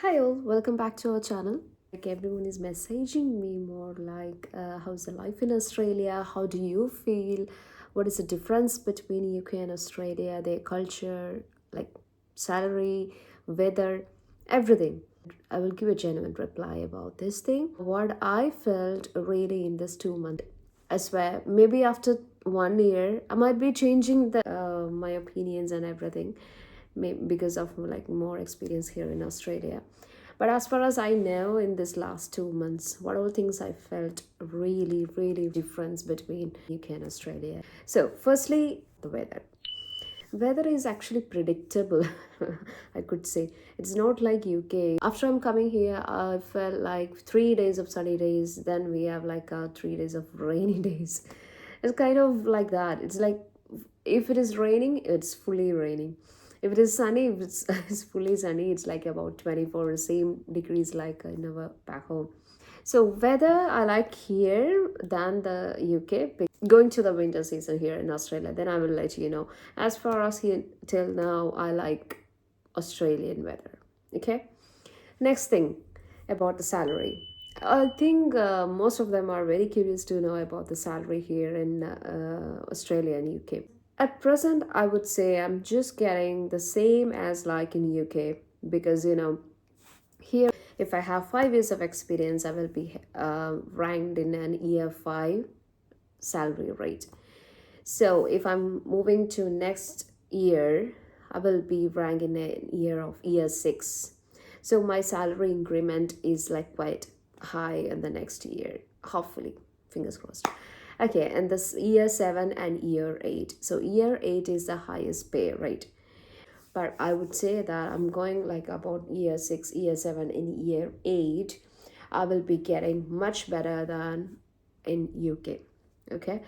Hi all, welcome back to our channel. Like everyone is messaging me more like how's the life in Australia? How do you feel? What is the difference between UK and Australia? Their culture, like salary, weather, everything. I will give a genuine reply about this thing. What I felt really in this 2 months. I swear, maybe after 1 year, I might be changing the my opinions and everything, because of like more experience here in Australia. But as far as I know, in this last 2 months, what all things I felt really, really difference between UK and Australia. So, firstly, the weather. Weather is actually predictable, I could say. It's not like UK. After I'm coming here, I felt like 3 days of sunny days, then we have like 3 days of rainy days. It's kind of like that. It's like if it is raining, it's fully raining. If it is sunny, if it's fully sunny, it's like about 24 same degrees like in our back home. So weather I like here than the UK. Going to the winter season here in Australia, then I will let you know. As far as here till now, I like Australian weather. Okay. Next thing about the salary. I think most of them are very curious to know about the salary here in Australia and UK. At present, I would say I'm just getting the same as like in UK, because here, if I have 5 years of experience, I will be ranked in an year five salary rate. So if I'm moving to next year, I will be ranked in a year six. So my salary increment is like quite high in the next year, hopefully, fingers crossed. Okay, and this year seven and year eight. So year eight is the highest pay rate. But I would say that I'm going like about year six, year seven, in year eight, I will be getting much better than in UK. Okay,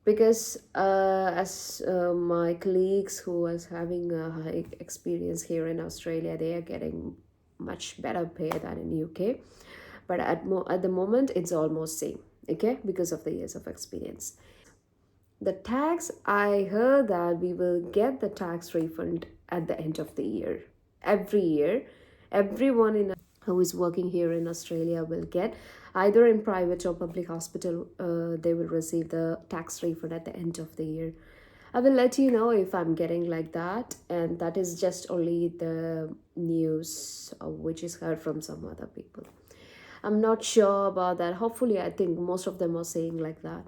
because as my colleagues who was having a high experience here in Australia, they are getting much better pay than in UK. But at the moment, it's almost same. Okay, because of the years of experience. The tax, I heard that we will get the tax refund at the end of the year. Every year, everyone in who is working here in Australia will get, either in private or public hospital, they will receive the tax refund at the end of the year. I will let you know if I'm getting like that, and that is just only the news which is heard from some other people. I'm not sure about that. Hopefully, I think most of them are saying like that.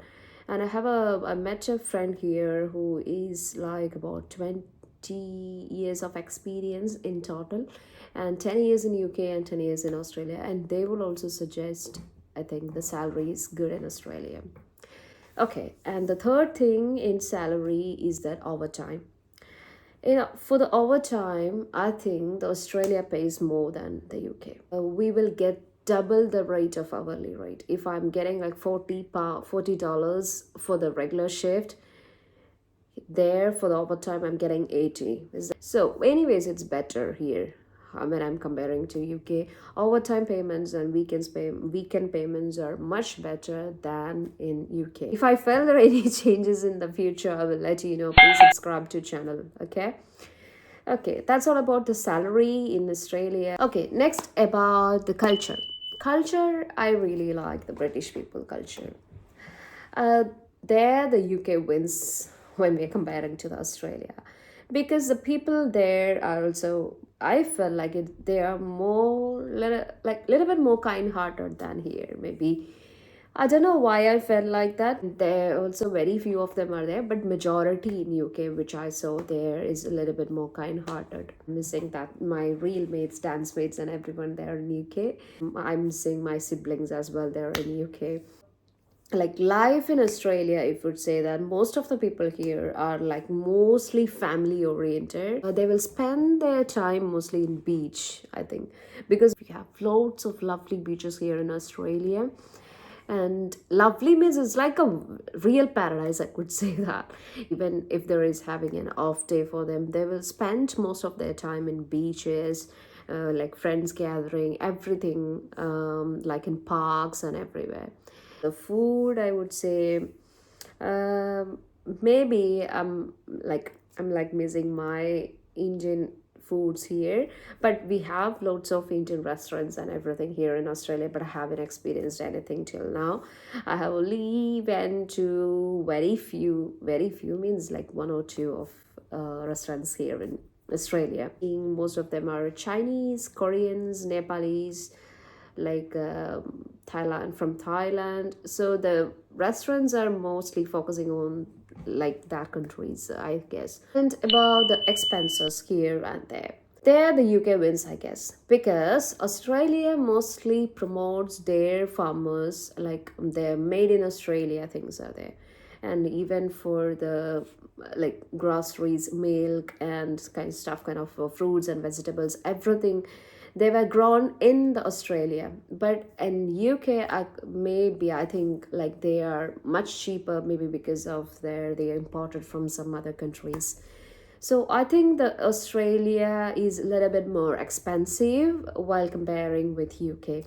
And I met a friend here who is like about 20 years of experience in total, and 10 years in UK and 10 years in Australia. And they will also suggest, I think the salary is good in Australia. Okay, and the third thing in salary is that overtime. For the overtime, I think the Australia pays more than the UK. We will get double the rate of hourly rate. If I'm getting like $40 for the regular shift, there for the overtime I'm getting 80. So anyways, it's better here. When I'm comparing to UK, overtime payments and weekend payments are much better than in UK. If I felt there are any changes in the future, I will let you know. Please subscribe to channel. Okay. Okay, that's all about the salary in Australia. Okay, next about the culture. Culture, I really like the British people culture. Uh, there, the UK wins when we're comparing to the Australia, because the people there are also. I feel like they are more little bit more kind-hearted than here. Maybe I don't know why I felt like that. There also very few of them are there, but majority in UK, which I saw there, is a little bit more kind-hearted. Missing that my real mates, dance mates, and everyone there in UK. I'm missing my siblings as well there in UK. Like life in Australia, if would say that most of the people here are like mostly family oriented. They will spend their time mostly in beach, I think, because we have loads of lovely beaches here in Australia. And lovely means it's like a real paradise, I could say that. Even if there is having an off day for them, they will spend most of their time in beaches, like friends gathering, everything, like in parks and everywhere. The food, I would say, maybe I'm like missing my Indian foods here, but we have lots of Indian restaurants and everything here in Australia, but I haven't experienced anything till now. I have only went to very few means like one or two of restaurants here in Australia. Most of them are Chinese, Koreans, Nepalese, like Thailand, from Thailand. So the restaurants are mostly focusing on like that countries, I guess. And about the expenses here and there. There the UK wins, I guess, because Australia mostly promotes their farmers, like their made in Australia things are there. And even for the like groceries, milk and kind of stuff, kind of fruits and vegetables, everything they were grown in the Australia. But in UK, maybe I think like they are much cheaper, maybe because of they are imported from some other countries. So I think the Australia is a little bit more expensive while comparing with UK.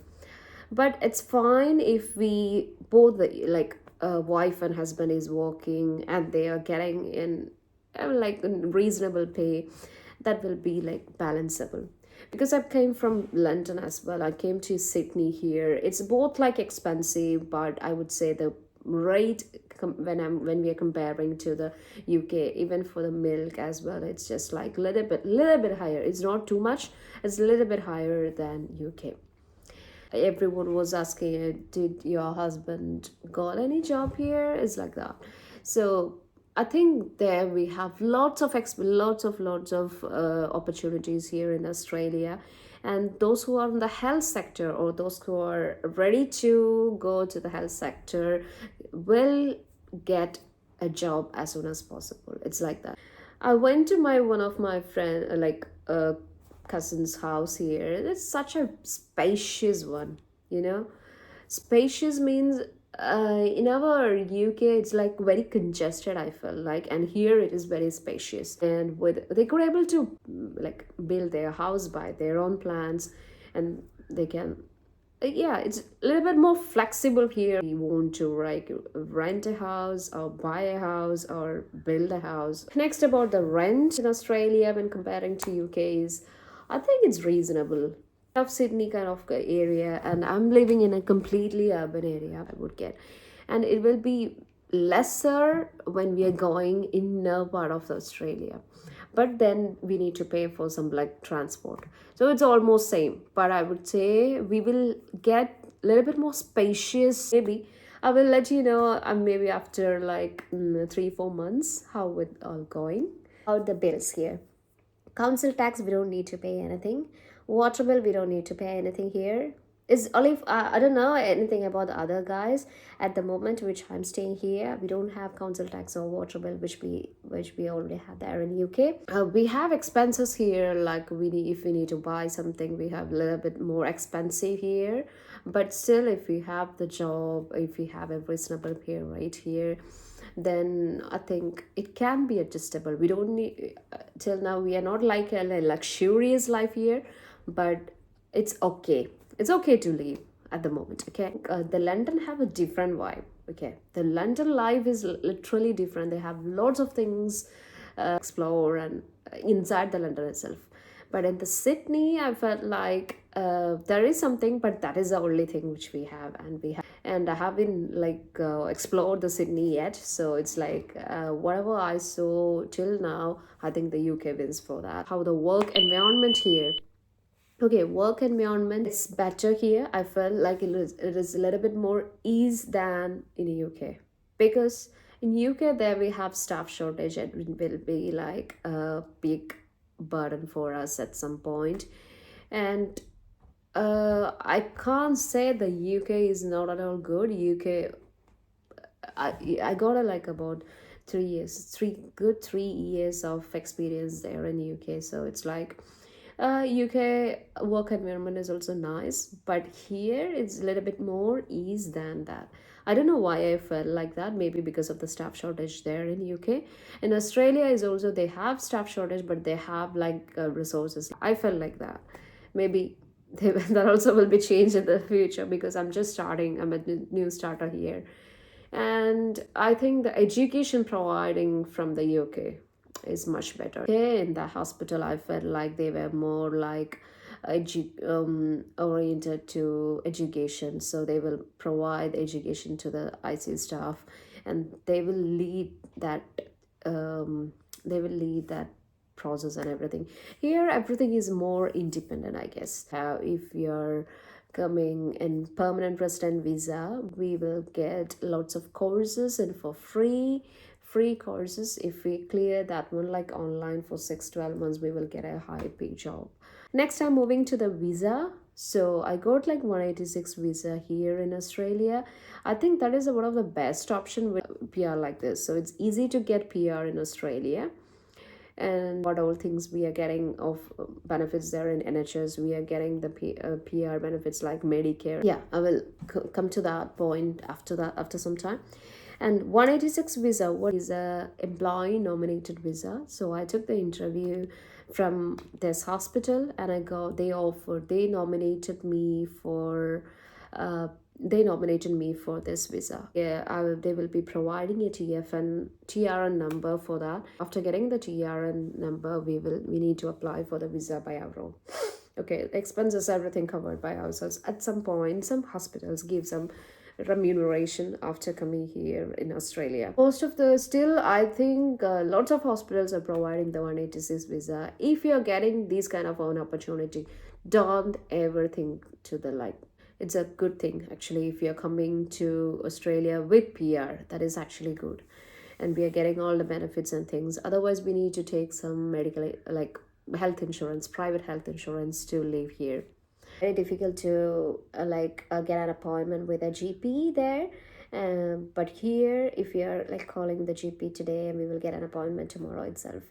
But it's fine if we both like wife and husband is working and they are getting in like reasonable pay, that will be like balanceable. Because I came from London as well, I came to Sydney here. It's both like expensive, but I would say the rate when we are comparing to the UK, even for the milk as well, it's just like little bit higher. It's not too much, it's a little bit higher than UK. Everyone was asking, did your husband got any job here? It's like that. So I think there we have lots of opportunities here in Australia. And those who are in the health sector, or those who are ready to go to the health sector, will get a job as soon as possible. It's like that. I went to my one of my friend like cousin's house here. It's such a spacious one, you know. Spacious means in our UK it's like very congested, I feel like, and here it is very spacious. And with they could able to like build their house by their own plans, and they can yeah, it's a little bit more flexible here. You want to like rent a house or buy a house or build a house. Next, about the rent in Australia when comparing to UK is, I think it's reasonable. Of Sydney kind of area, and I'm living in a completely urban area, I would get, and it will be lesser when we are going inner part of the Australia, but then we need to pay for some like transport, so it's almost same. But I would say we will get a little bit more spacious. Maybe I will let you know maybe after like 3-4 months how it all going. About the bills here, council tax we don't need to pay anything. Water bill we don't need to pay anything here. Is only I don't know anything about the other guys at the moment which I'm staying here. We don't have council tax or water bill, which we already have there in UK. We have expenses here, like if we need to buy something, we have a little bit more expensive here. But still, if we have the job, if we have a reasonable pay rate here, then I think it can be adjustable. We don't need till now we are not like a luxurious life here, but it's okay. It's okay to live at the moment. Okay, the London have a different vibe. Okay, the London life is literally different. They have lots of things explore and inside the London itself. But in the Sydney, I felt like there is something, but that is the only thing which we have, and I haven't like explored the Sydney yet. So it's like whatever I saw till now, I think the UK wins for that. How the work environment here. Okay, work environment is better here. I felt like it is a little bit more ease than in the UK, because in UK there we have staff shortage, and it will be like a big burden for us at some point. And I can't say the UK is not at all good. UK, I got a like about 3 years, 3 years of experience there in UK. So it's like UK work environment is also nice, but here it's a little bit more ease than that. I don't know why I felt like that. Maybe because of the staff shortage there in UK. In Australia is also they have staff shortage, but they have like resources. I felt like that. Maybe that also will be changed in the future, because I'm just starting. I'm a new starter here, and I think the education providing from the UK, is much better. Okay, in the hospital, I felt like they were more like oriented to education. So they will provide education to the ICU staff, and they will lead that. They will lead that process and everything. Here, everything is more independent, I guess. If you're coming in permanent resident visa, we will get lots of courses and for free courses. If we clear that one like online for 6 12 months, we will get a high pay job. Next, I'm moving to the visa. So I got like 186 visa here in Australia. I think that is one of the best option with PR like this. So it's easy to get PR in Australia. And what all things we are getting of benefits there in NHS, we are getting the PR benefits like Medicare. Yeah, I will come to that point after that, after some time. And 186 visa, what is a employee nominated visa? So I took the interview from this hospital, and they nominated me for this visa. Yeah, they will be providing a TRN number for that. After getting the TRN number, we need to apply for the visa by our own. Okay, the expenses, everything covered by ourselves. At some point, some hospitals give some remuneration after coming here in Australia. Most of the still, I think lots of hospitals are providing the 186 visa. If you're getting these kind of an opportunity, don't ever think to the like. It's a good thing actually. If you're coming to Australia with PR, that is actually good, and we are getting all the benefits and things. Otherwise, we need to take some medical like health insurance, private health insurance to live here. Very difficult to get an appointment with a GP there. But here, if you're like calling the GP today, we will get an appointment tomorrow itself.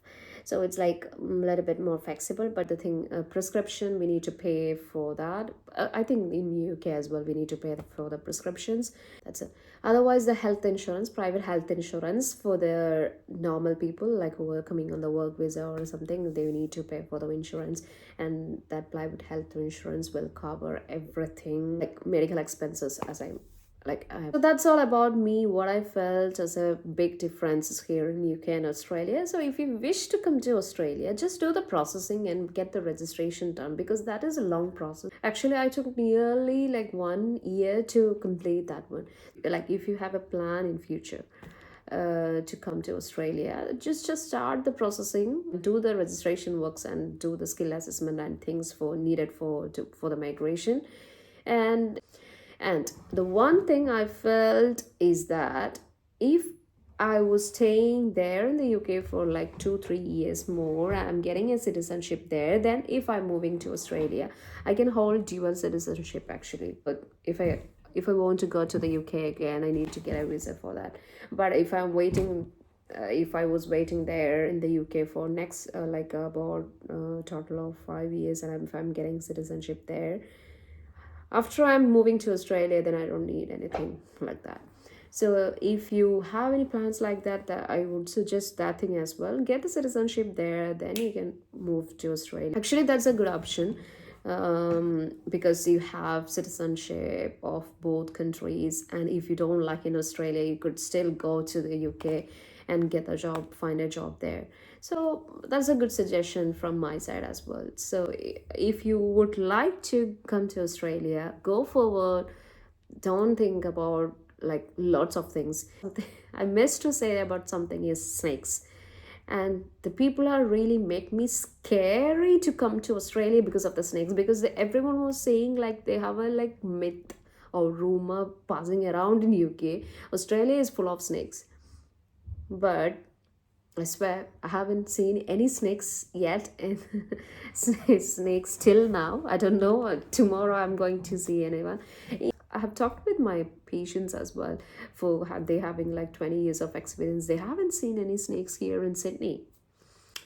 So it's like a little bit more flexible. But the thing, prescription, we need to pay for that. I think in UK as well, we need to pay for the prescriptions. That's it. Otherwise, the health insurance, private health insurance for the normal people like who are coming on the work visa or something, they need to pay for the insurance, and that private health insurance will cover everything like medical expenses as so that's all about me, what I felt as a big differences here in UK and Australia. So if you wish to come to Australia, just do the processing and get the registration done, because that is a long process. Actually, I took nearly like 1 year to complete that one. Like if you have a plan in future to come to Australia, just start the processing, do the registration works, and do the skill assessment and things for needed for the migration. And the one thing I felt is that if I was staying there in the UK for like 2 3 years more, I'm getting a citizenship there. Then if I'm moving to Australia, I can hold dual citizenship actually. But if I want to go to the UK again, I need to get a visa for that. But if I was waiting there in the UK for next like about total of 5 years, and if I'm getting citizenship there, after I'm moving to Australia, then I don't need anything like that. So if you have any plans like that, I would suggest that thing as well. Get the citizenship there, then you can move to Australia. Actually, that's a good option, because you have citizenship of both countries. And if you don't like in Australia, you could still go to the UK and get a job, find a job there. So that's a good suggestion from my side as well. So if you would like to come to Australia, go forward. Don't think about like lots of things. I missed to say about something is snakes. And the people are really make me scary to come to Australia because of the snakes, because everyone was saying like they have a like myth or rumor passing around in UK. Australia is full of snakes, but I swear I haven't seen any snakes yet, and snakes till now. I don't know. Tomorrow I'm going to see anyone. I have talked with my patients as well. For have they having like 20 years of experience, they haven't seen any snakes here in Sydney.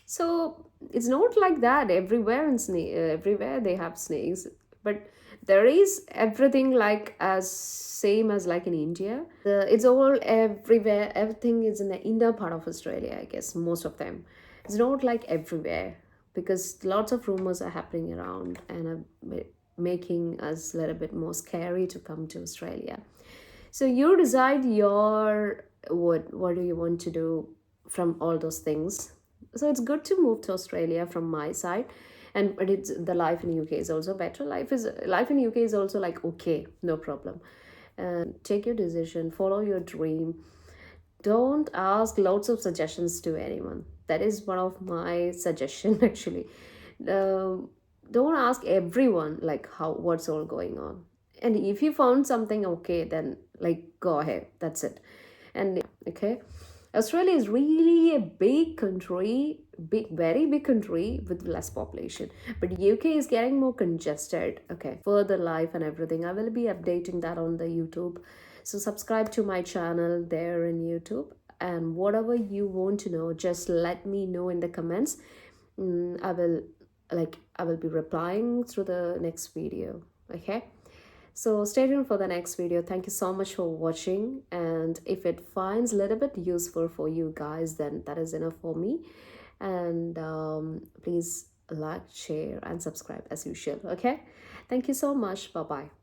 So it's not like that everywhere everywhere they have snakes, but there is everything like as same as like in India. It's all everywhere. Everything is in the inner part of Australia, I guess, most of them. It's not like everywhere, because lots of rumors are happening around and are making us a little bit more scary to come to Australia. So you decide what do you want to do from all those things. So it's good to move to Australia from my side. And but it's the life in UK is also better. Life in UK is also like okay, no problem. And take your decision, follow your dream. Don't ask lots of suggestions to anyone. That is one of my suggestion actually. um, don't ask everyone like how what's all going on. And if you found something okay, then like go ahead, that's it. And okay, Australia is really a big country, big, very big country with less population. But UK is getting more congested. Okay, further life and everything. I will be updating that on the YouTube. So subscribe to my channel there in YouTube. And whatever you want to know, just let me know in the comments. I will be replying through the next video. Okay. So stay tuned for the next video. Thank you so much for watching. And if it finds a little bit useful for you guys, then that is enough for me. And please like, share, and subscribe as usual. Okay. Thank you so much. Bye bye.